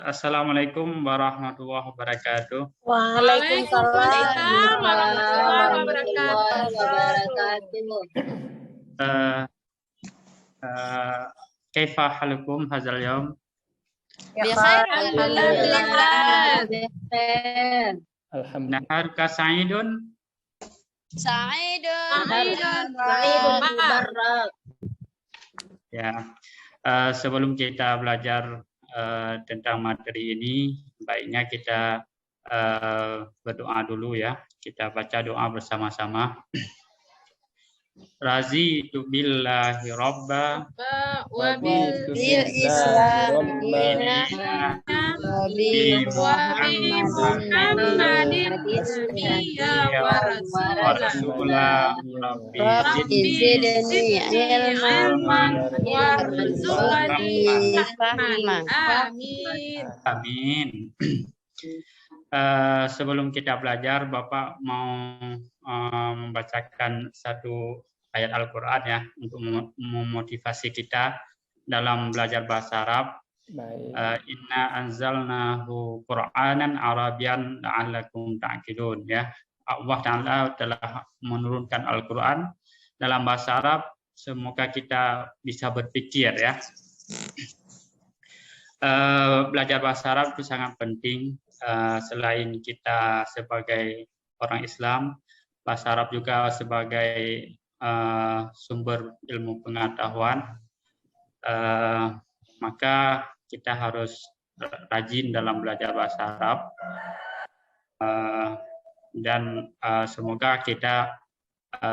Assalamualaikum warahmatullahi wabarakatuh. Waalaikumsalam Waalaikumsalam warahmatullahi warahmatullahi wabarakatuh. wabarakatuh. Kaifa halukum hazal yaum? Bikhair, Alhamdulillah. alhamdulillah. Naharuka sa'idun? Sa'idun. Ya. Sebelum kita belajar tentang materi ini, baiknya kita berdoa dulu ya. Kita baca doa bersama-sama. Razitu billahi robba Wa bil Islam dinan wa bi Muhammadin nabiyya wa Rasulullah Rabbi zidni ilman warzuqni fahman. Amin. Amin. Sebelum kita belajar, Bapak mau membacakan satu ayat Al-Quran ya untuk memotivasi kita dalam belajar bahasa Arab. Inna anzalnahu Qur'anan Arabian la'allakum ta'qilun ya. Allah Ta'ala telah menurunkan Al-Quran dalam bahasa Arab, semoga kita bisa berpikir ya. Belajar bahasa Arab itu sangat penting. Selain kita sebagai orang Islam, bahasa Arab juga sebagai sumber ilmu pengetahuan. Maka kita harus rajin dalam belajar bahasa Arab. Dan semoga kita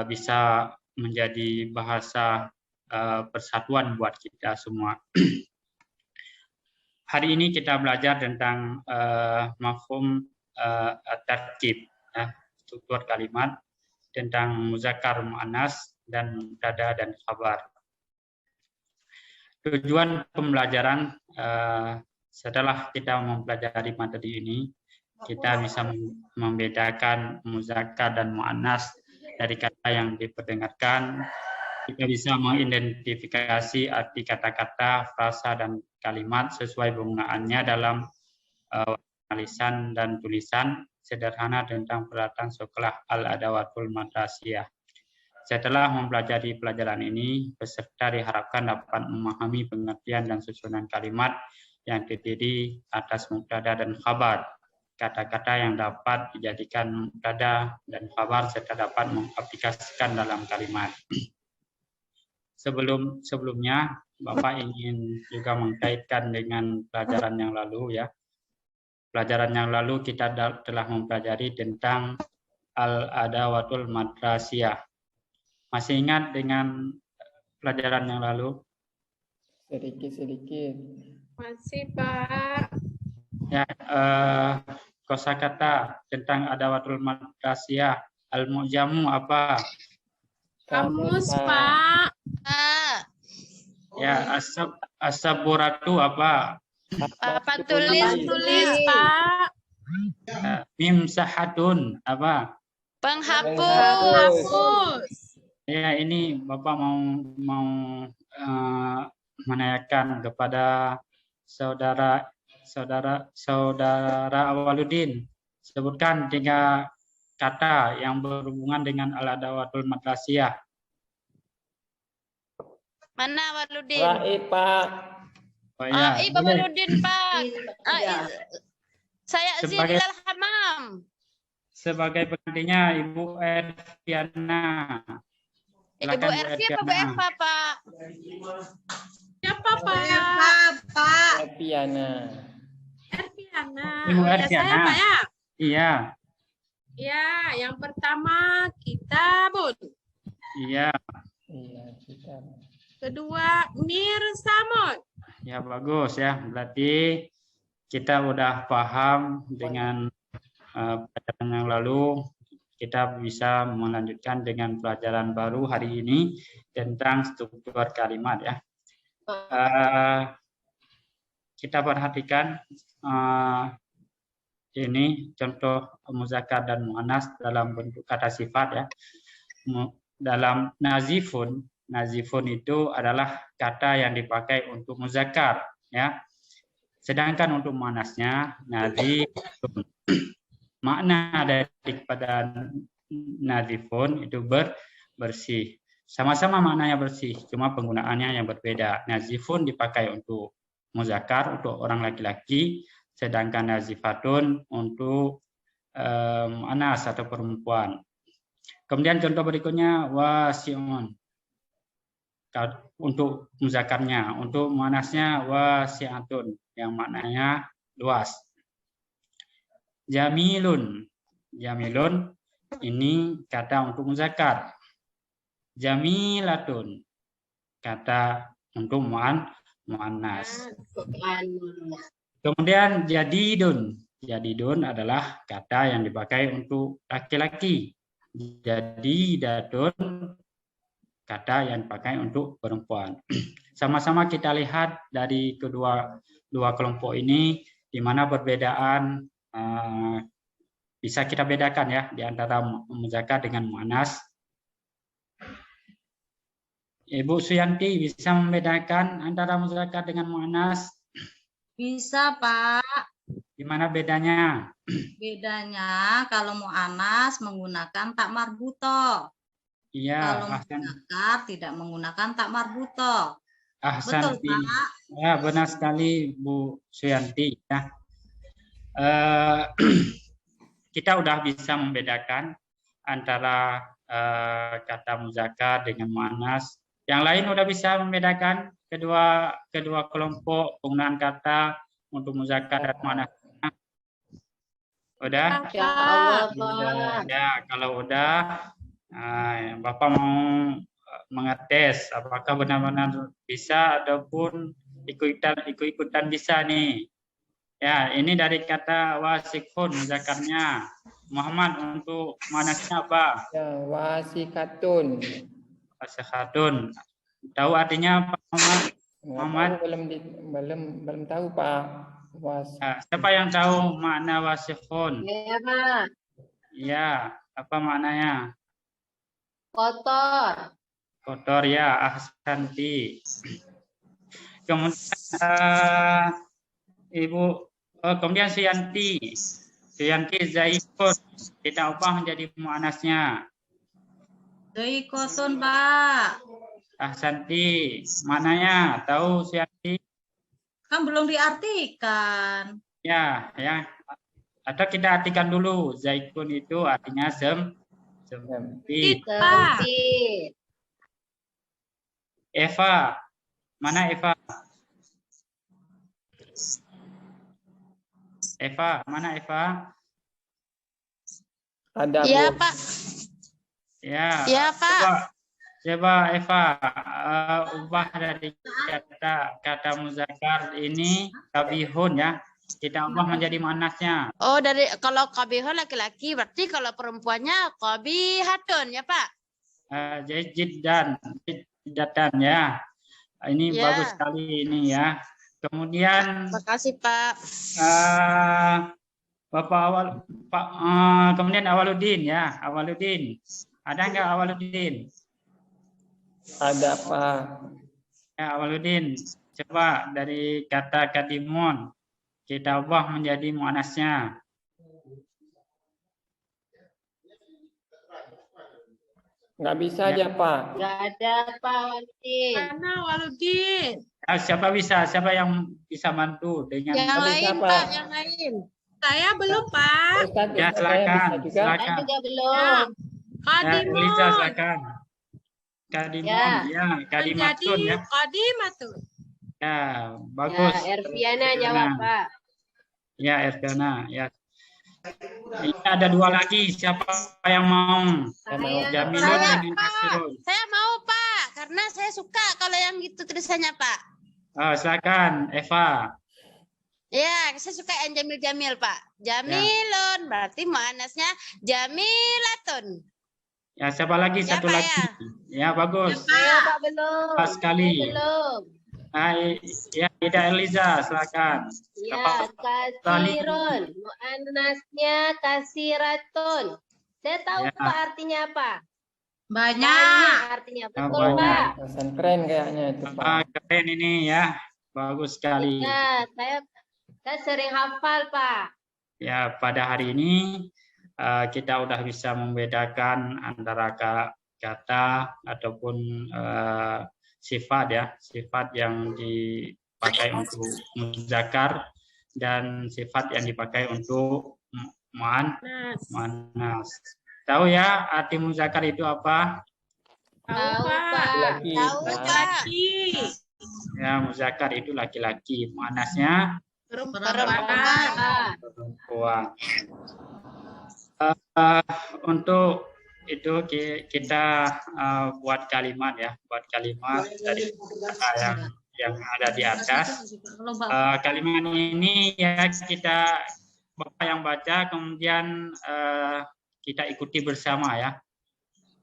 bisa menjadi bahasa persatuan buat kita semua. Hari ini kita belajar tentang mafhum tarkib, struktur kalimat, tentang muzakkar muannas dan mubtada dan khabar. Tujuan pembelajaran setelah kita mempelajari materi ini, kita bisa membedakan muzakkar dan muannas dari kata yang diperdengarkan. Kita bisa mengidentifikasi arti kata-kata, frasa, dan kalimat sesuai penggunaannya dalam lisan dan tulisan sederhana tentang peralatan sekolah al-adawatul madrasiyah. Setelah mempelajari pelajaran ini, peserta diharapkan dapat memahami pengertian dan susunan kalimat yang terdiri atas mubtada dan khabar, kata-kata yang dapat dijadikan mubtada dan khabar serta dapat mengaplikasikan dalam kalimat. Sebelumnya, Bapak ingin juga mengkaitkan dengan pelajaran yang lalu ya. Pelajaran yang lalu kita telah mempelajari tentang al-adawatul madrasiyah. Masih ingat dengan pelajaran yang lalu? Sedikit. Masih, Pak. Ya, kosakata tentang adawatul madrasiyah, al-mu'jamu apa? Kamus, Pak. Ya, as-saburatu apa? Papan tulis, Pak. Mim sahatun apa? penghapus. Ya, ini Bapak mau menanyakan kepada saudara Awaludin. Sebutkan 3 kata yang berhubungan dengan al-adawatul madrasiyah. Mana Waludin? Raib, Pak. Oh ya, Ibu Waludin, Pak. Saya Sebagai- Zilal Hamam. sebagai penggantinya Ibu Erviana. Ibu Ervi apa Bu Eva, Pak? Siapa, Pak? Piana. Erviana. Ibu Ya, Erviana. saya, Pak, ya? Iya, Ya, yang pertama kitabun. iya. Iya, kita. Kedua mirsamun. Ya bagus ya. Berarti kita udah paham dengan pelajaran yang lalu. Kita bisa melanjutkan dengan pelajaran baru hari ini tentang struktur kalimat ya. Kita perhatikan ini contoh muzakkar dan muannas dalam bentuk kata sifat ya. Dalam nazifun itu adalah kata yang dipakai untuk muzakkar ya. Sedangkan untuk muannasnya nadhifun. Makna daripada nadhifun itu bersih. Sama-sama maknanya bersih, cuma penggunaannya yang berbeda. Nazifun dipakai untuk muzakkar, untuk orang laki-laki, sedangkan nazifatun untuk muannas atau perempuan. Kemudian contoh berikutnya wasi'un. Untuk muzakkarnya, untuk muannasnya wasi'atun yang maknanya luas. Jamilun. Jamilun ini kata untuk muzakkar. Jamilatun kata untuk muannas. Kemudian jadidun. Jadidun adalah kata yang dipakai untuk laki-laki. Jadidatun kata yang dipakai untuk perempuan. Sama-sama kita lihat dari dua kelompok ini di mana perbedaan bisa kita bedakan ya di antara muzakkar dengan muannas. Ibu Suyanti bisa membedakan antara muzakkar dengan muannas? Bisa, Pak. Gimana bedanya? Bedanya kalau muannas menggunakan tak marbuto. Iya, Kalau muzakkar tidak menggunakan tak marbuto. Ahsan. Betul, Pak. Ya, benar sekali Bu Suyanti. Ya. Kita udah bisa membedakan antara kata muzakkar dengan muannas. Yang lain udah bisa membedakan kedua kelompok penggunaan kata untuk muzakkar dan muannas. Udah? Ya Allah, Pak. Ya, kalau udah, Bapak mau mengetes apakah benar-benar bisa ataupun ikut-ikutan bisa nih. Ya, ini dari kata wasikun muzakkarnya. Muhammad untuk muannasnya apa? Ya, wasikatun. Wasikatun. Tahu artinya apa, Muhammad? Muhammad? Belum tahu, Pak. Siapa yang tahu makna wasikun? Ya, Pak. Ya, apa maknanya? Kotor. Kotor ya, ahsanti. Kemudian kemudian Suyanti zaikun kita ubah menjadi muannasnya. Zaikotun, Pak. Ahsanti, maknanya tahu Suyanti? Kan belum diartikan. Ya. Atau kita artikan dulu. Zaikun itu artinya sempit. Pak. Eva, mana Eva? Eva, mana Eva? Ada, Iya, Bu. Pak. Ya. Iya, Pak. Coba Eva ubah dari kata muzakkar ini kabihun ya. Kita ubah menjadi muannasnya. Oh, kalau kabihun laki-laki, berarti kalau perempuannya kabihatun ya, Pak? Jiddan ya. Ini Ya. bagus sekali ini ya. Kemudian Terima kasih, Pak. Bapak kemudian Awaludin ya. Awaludin. Ada nggak Awaludin? Ada, Pak. Ya, Awaludin. Coba dari kata kadimun kita ubah menjadi muannasnya. Nggak bisa aja, Pak. Nggak ada, Pak Waludin. Mana Waludin? Siapa bisa? Siapa yang bisa bantu dengan Yang lain, siapa? Pak, yang lain. Saya belum, Pak. Ustaz, Ya, Ustaz, saya silakan. bisa juga. Saya juga belum. Liza, Kadimun. silakan. Kadimun, ya, kadimatun Menjadi ya. kadimatun. Ya, bagus. Ya, Erviana Erviana. jawab, Pak. Ya, Erviana, ya. Ini ada dua lagi. Siapa yang mau? Jamilun Saya, dengan Kasirun. Saya mau, Pak, karena saya suka kalau yang gitu tulisannya, Pak. Silakan, Eva. Ya, saya suka yang Jamil-Jamil, Pak. Jamilun, berarti muannasnya Jamilatun. Ya, siapa lagi? Ya, Satu Pak, lagi. Ya, bagus. Saya, Pak, belum. Pas sekali. Saya belum. Ya, Ida Eliza, silakan. Ya, Apa- kasirun. Muannasnya kasiratun. Saya tahu, Ya. Pak, artinya apa. Banyak. Artinya Ya, betul, banyak. Pak. Pesantren kayaknya itu, Pak. Keren ini ya. Bagus sekali. Ya, Saya sering hafal, Pak. Ya, pada hari ini kita udah bisa membedakan antara kata ataupun sifat ya, sifat yang dipakai untuk muzakkar dan sifat yang dipakai untuk muannas. Tahu ya arti muzakkar itu apa? Tahu, Pak. Laki. Tahu, Pak. Laki. Ya, muzakkar itu laki-laki, muannasnya Perempuan. perempuan. Untuk itu kita buat kalimat ya, buat kalimat dari yang ada di atas. Kalimat ini ya kita Bapak yang baca, kemudian kita ikuti bersama ya,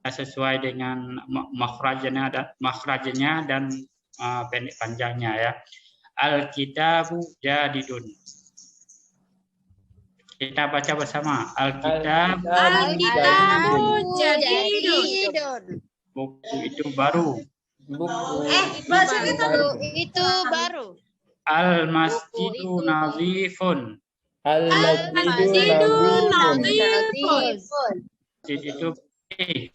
sesuai dengan makhrajnya dan pendek panjangnya ya. Al-kitabu jadidun. Kita baca bersama. Al-kitabu Jadidun. buku itu baru. Buku baca kita Itu baru. Al-masjidu nazifun. Al-masjidu nazifun. Masjid itu bersih.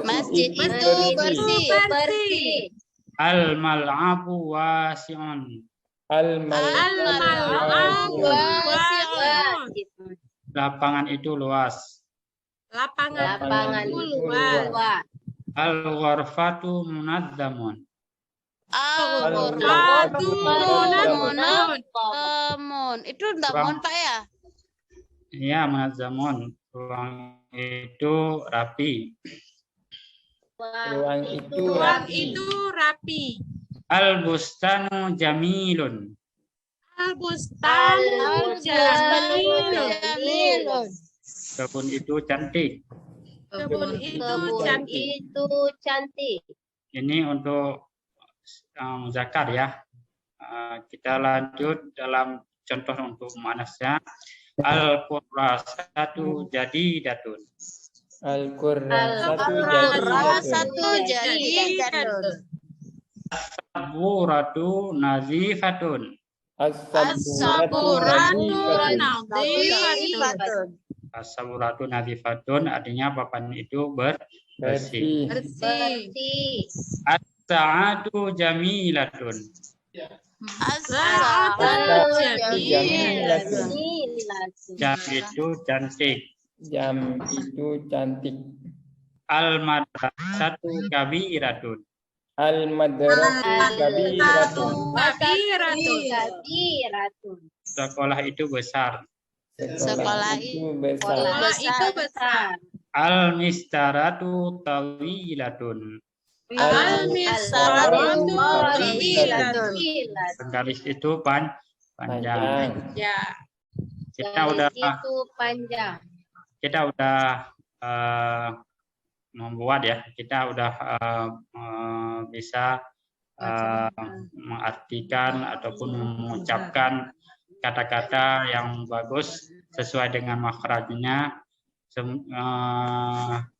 Masjid itu bersih. Al-mal'abu wasi'un. Al-mal'abu Lapangan itu luas. Lapangan itu luas. Al-ghurfatu munazzamun. Al-ghurfatu Munazzamun. Itu damun Pak ya? Iya, munazzamun. Ruang itu rapi. Ruang itu Ruang rapi. itu rapi. Al-bustanu jamilun. Al-bustanu jamilun. Kebun itu cantik. Kebun itu cantik. cantik. Ini untuk muzakkar ya. Kita lanjut dalam contoh untuk muannasnya. Al-qurrasatu jadidatun. Al-qurrasatu jadidatun. As-saburatu nazifatun. As-saburatu Nazifatun. As-saburatu nazifatun artinya papan itu bersih. Bersih. As-sa'atu jamilatun. As-salatu jamilatun. Jam itu cantik. Jam itu cantik. Al-madrasatu kabiratun. Al-madrasatu kabiratun. Kabiratun. Sekolah itu besar. Sekolah itu besar. Itu besar. Al-mistaratu tawilatun. Al-mistaratu tawilatun. Garis itu panjang. Ya. Kita udah panjang. Membuat ya. Kita udah bisa mengartikan ataupun mengucapkan kata-kata yang bagus sesuai dengan makhrajnya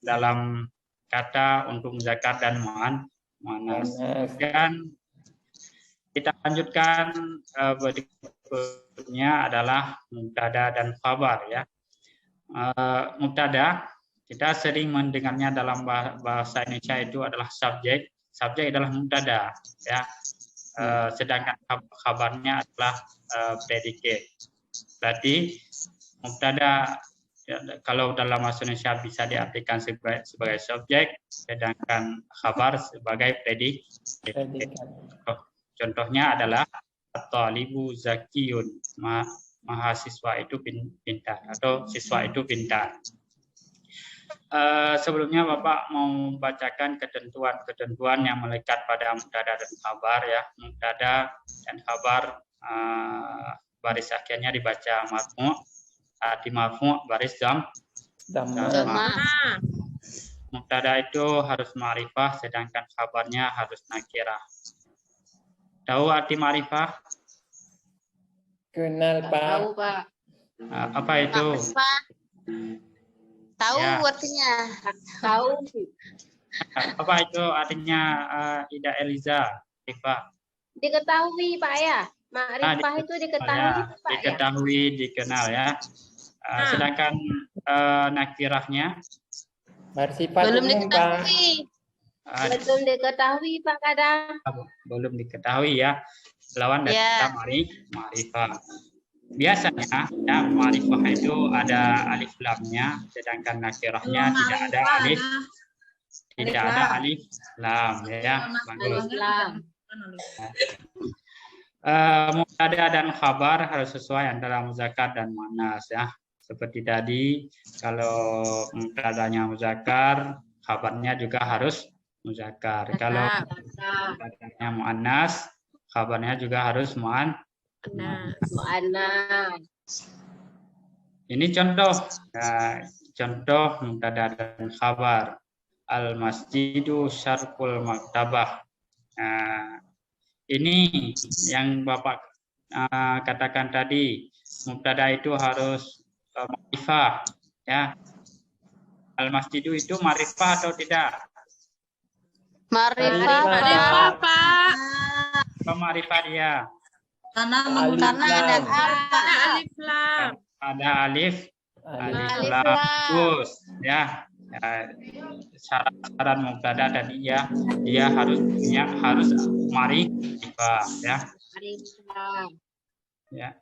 dalam kata untuk muzakkar dan muannas. Dan kita lanjutkan berikutnya adalah mubtada dan khabar ya. Mubtada kita sering mendengarnya dalam bahasa Indonesia itu adalah subjek. Subjek adalah mubtada ya. Sedangkan khabarnya adalah predicate. Berarti mubtada kalau dalam bahasa Indonesia bisa diartikan sebagai subjek, sedangkan khabar sebagai predicate. Contohnya adalah at-talibu zakiyun, mahasiswa itu pintar atau siswa itu pintar. Sebelumnya Bapak mau membacakan ketentuan-ketentuan yang melekat pada mubtada dan khabar ya. Mubtada dan khabar baris akhirnya dibaca marfu', arti marfu' baris Jamaah. Mubtada itu harus ma'rifah sedangkan khabarnya harus nakirah. Tahu arti ma'rifah? Kenal Pak. Pak. Apa itu? Tahu Ya. artinya. Tahu. Apa itu artinya Ida Eliza? Rifa. Diketahui Pak ya. Ma'rifah itu diketahui Ya, Pak ya. diketahui, dikenal ya. Sedangkan nakirahnya Bersifat Belum umum, Pak. diketahui. Belum diketahui Pak kadang. belum diketahui ya. Lawan dari Ya. kata ma'rifah. Biasanya ya ma'rifah itu ada alif lamnya, sedangkan nakirahnya tidak ada alif, alif lam ya. Bagus. Islam. Mubtada dan khabar harus sesuai antara muzakkar dan muannas ya. Seperti tadi, kalau mubtadanya muzakkar, khabarnya juga harus muzakkar. Kalau mubtadanya muannas, khabarnya juga harus muannas. Mu'annas. Ini contoh, contoh mubtada dan khabar. Al masjidu syarqul maktabah. Ini yang Bapak katakan tadi, mubtada itu harus ma'rifah ya. Al masjidu itu ma'rifah atau tidak? Ma'rifah. Ma'rifah, Pak. Apa ma'rifah dia? Karena Alif Karena ada lam. Ada alif lam. Ada alif Alif lam. lam. Bagus ya. Syarat mubtada dan dia harus ma'rifah ya. Ma'rifah. Ya.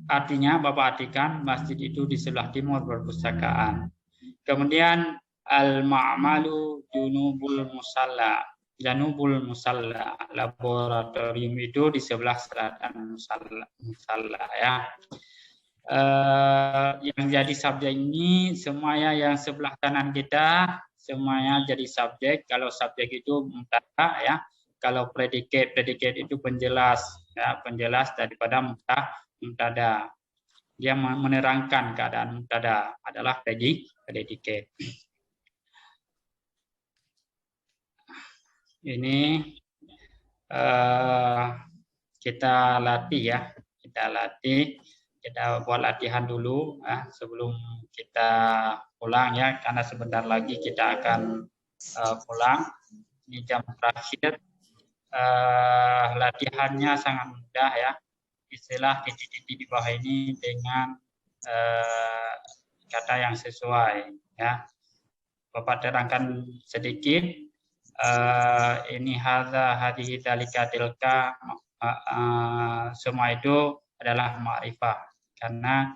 Artinya Bapak artikan masjid itu di sebelah timur perpustakaan. Kemudian al-ma'malu junubul musalla. Janubul musalla. Laboratorium itu di sebelah selatan musalla ya. Yang jadi subjek ini semuanya yang sebelah kanan kita semuanya jadi subjek. Kalau subjek itu mubtada ya. Kalau predikat itu penjelas ya, penjelas daripada mubtada. Dia menerangkan keadaan mubtada adalah predikat. Ini kita latih ya, kita buat latihan dulu sebelum kita pulang ya, karena sebentar lagi kita akan pulang. Ini jam terakhir. Latihannya sangat mudah ya. Istilah titik-titik di bawah ini dengan kata yang sesuai ya. Bapak terangkan sedikit. Ini hadhihi dzalika tilka, semua itu adalah ma'rifah karena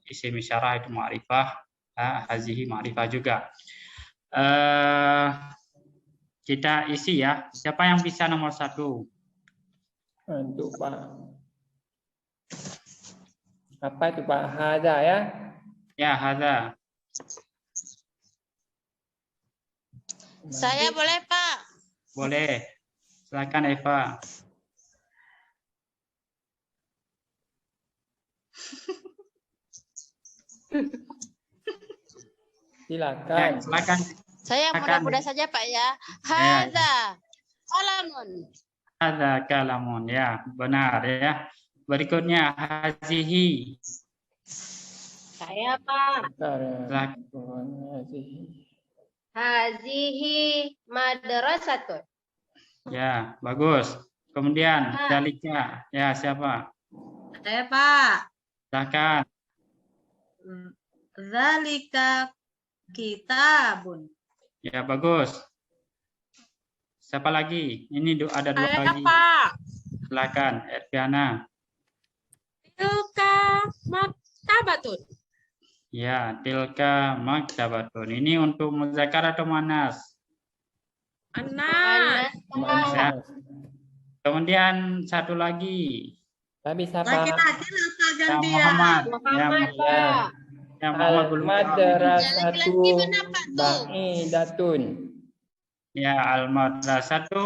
isim isyarah itu ma'rifah, hazihi ma'rifah juga. Kita isi ya. Siapa yang bisa nomor 1? Untuk Pak. Apa itu Pak? Hadza ya? Ya, hadza. Saya boleh, Pak. Boleh. Silakan Eva. Silakan. Ya, silakan. Saya yang Silakan. mudah-mudah saja, Pak ya. Hadza qalamun. Hadza kalamun ya, benar ya. Berikutnya hazihi. Saya Pak. Hazihi madrasatun. Ya, bagus. Kemudian dalika. Ya, siapa? Saya Pak. Silakan. Zalika kitabun. Ya, bagus. Siapa lagi? Ini ada 2 Saya, Pak. Silakan, Erviana. Tilka maktabatun. Ya, tilka maktabatun. Ini untuk muzakkar atau muannas? Anas. Ya. Kemudian satu lagi. Tapi siapa? Laki-laki lah Pak Ya, gantian. Muhammad. Muhammad Pak. Ya, Muhammad belum paham. Al-madrasatu Laki-laki mana, Pak, tuh? ba'idatun. Ya, al-madrasatu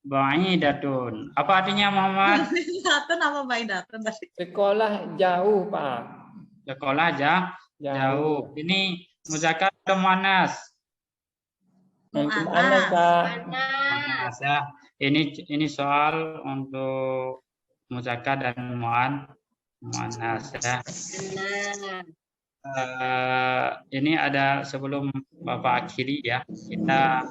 ba'idatun. Apa artinya Muhammad? Datun apa baik datun tadi? Sekolah jauh Pak. Sekolah jauh. Ini muzakkar atau muannas? Untuk Mu'annas. anak Pak. Muannas ya. Ini soal untuk muzakkar dan muannas ya. Ini ada sebelum Bapak akhiri ya, kita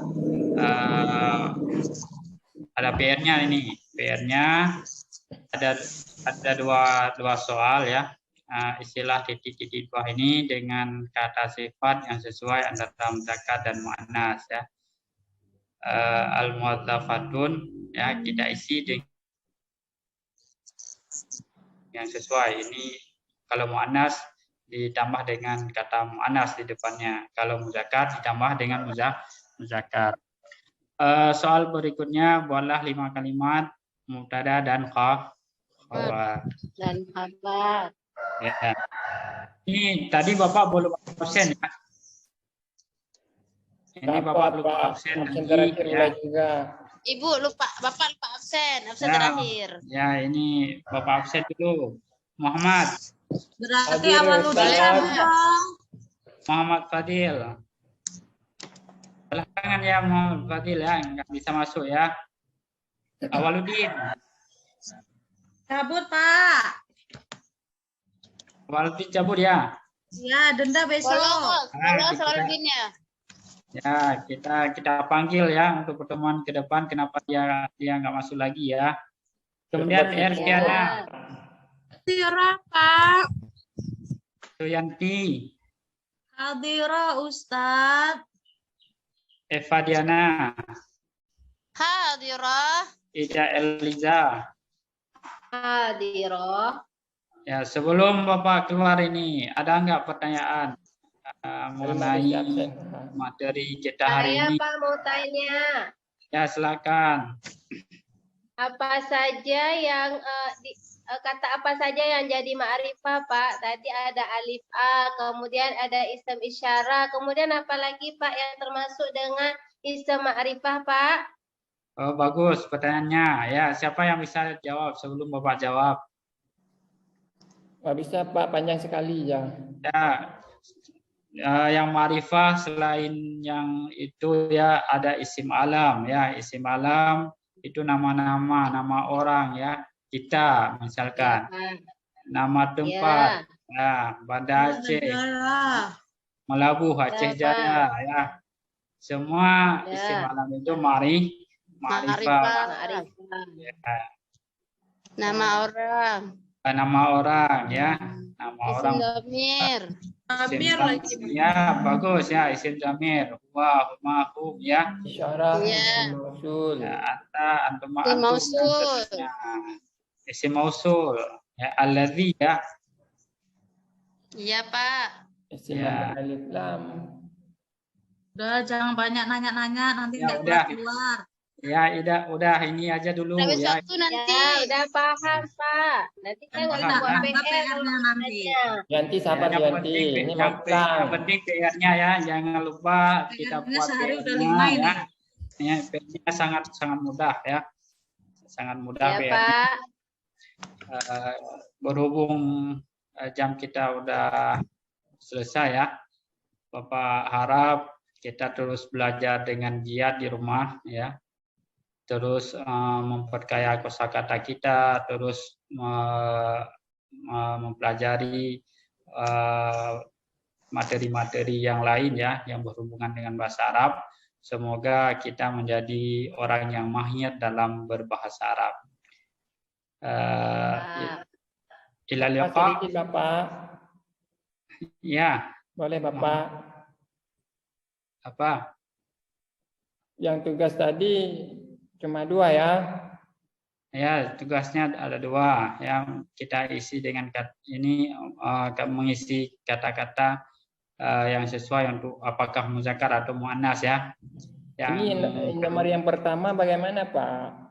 ada PR-nya ini. PR-nya ada dua soal ya. Istilah titik-titik bawah ini dengan kata sifat yang sesuai antara muzakkar dan muannas ya. Al-muwadzafatun ya kita isi dengan yang sesuai. Ini kalau muannas ditambah dengan kata muannas di depannya. Kalau muzakkar ditambah dengan muzakkar. Soal berikutnya buatlah 5 kalimat mubtada dan khabar. Dan kabar. Ya. Ini tadi Bapak belum absen ya. Ini Bapak belum absen absen lagi terakhir ya. mulai juga. Ibu lupa, Bapak lupa absen Ya. terakhir. Ya, ini Bapak absen dulu. Muhammad Berarti Hadir, Awaludin Ustaz. cabut dong. Muhammad Fadil. Belakangan ya Muhammad Fadil ya, nggak bisa masuk ya. Awaludin. Cabut, Pak. Awaludin cabut ya. Ya, denda besok. Bolos Waludinnya. Ya, kita panggil ya untuk pertemuan ke depan. Kenapa dia nggak masuk lagi ya? Kemudian Erdiana, Tira, Pak. Suyanti, Hadira, Ustaz. Eva Diana, Hadirah. Ida Eliza. Hadiroh. Ya, sebelum Bapak keluar ini, ada nggak pertanyaan mengenai Absen. materi kita hari Saya ini? Pak mau tanya. Ya, silakan. Apa saja yang kata apa saja yang jadi ma'rifah Pak? Tadi ada alif a, kemudian ada ism isyarah, kemudian apa lagi Pak yang termasuk dengan ism ma'rifah Pak? Oh, bagus pertanyaannya. Ya, siapa yang bisa jawab sebelum Bapak jawab? Nggak bisa Pak, panjang sekali ya. Ya, yang ma'rifah selain yang itu ya ada isim alam ya. Isim alam itu nama-nama, nama orang ya. Kita misalkan nama tempat ya, Banda Aceh, Negara. Melabuh Aceh Ya, Pak. Jaya ya. Semua Ya. isim alam itu ma'rifah. Ma'rifah. Ya. Nama orang. Nama orang ya. Nama Isim orang. dhamir. Amir lagi. Ya, bagus ya, isim zamir. Huwa, huma, hum ya. Isyarah, Ya. mausul. Ya, anta, antum, Isim antum, mausul. dan seterusnya. Isim mausul. Ya, alladzi ya. Iya, Pak. Isim Ya. alif lam. Udah, jangan banyak nanya-nanya, nanti Ya, nggak udah. keluar. Ya, udah ini aja dulu Udah ya. besok tuh nanti. Ya, udah paham Pak. Nanti saya nggak Paham, buat paham. PR PR-nya nanti. nanya. Yanti sabar Yang Yanti. penting, Ini yang makan. penting PR-nya ya, jangan lupa kita PR-nya buat sehari udah PR-nya 5 ya. ini. Ya, PR-nya sangat mudah ya. Sangat mudah Ya PR-nya. Pak. Berhubung jam kita udah selesai ya, Bapak harap kita terus belajar dengan giat di rumah ya, terus memperkaya kosakata kita, terus mempelajari materi-materi yang lain ya yang berhubungan dengan bahasa Arab. Semoga kita menjadi orang yang mahir dalam berbahasa Arab. Ila Pak, liqa. sedikit Bapak. Ya, Boleh Bapak. apa? Yang tugas tadi cuma 2 ya. Ya, tugasnya ada 2 yang kita isi dengan ini mengisi kata-kata yang sesuai untuk apakah muzakkar atau muannas ya. Ini nomor yang pertama bagaimana Pak?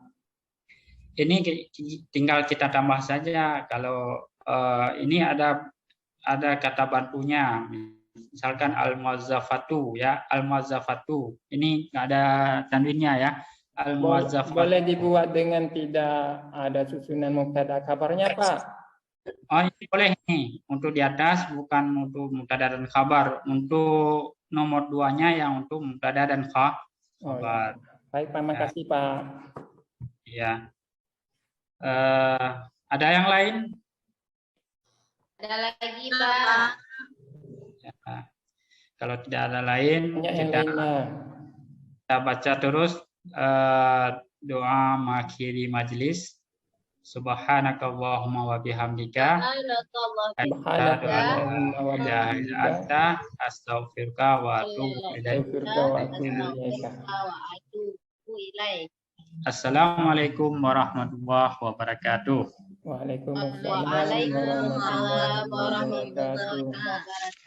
Ini tinggal kita tambah saja. Kalau ini ada kata bantunya, misalkan al-muwazzafatu ya, al-muwazzafatu. Ini nggak ada tanwinnya ya. Al-muwazzafatu. Boleh dibuat dengan tidak ada susunan mubtada kabarnya Pak? Oh, ini boleh nih untuk di atas, bukan untuk mubtada dan khabar. Untuk nomor 2-nya yang untuk mubtada dan khabar. Oh, ya. Baik Pak, makasih Pak. Ya. Ada yang lain? Ada lagi Pak. Ya. Kalau tidak ada lain, Banyak yang kita lainnya. baca terus doa mengakhiri majlis. Subhanakallahumma wa bihamdika asyhadu an la ilaha illa anta astaghfiruka wa atubu ilaik. Assalamualaikum warahmatullahi wabarakatuh. Waalaikumsalam Waalaikumsalam warahmatullahi warahmatullahi wabarakatuh. wabarakatuh.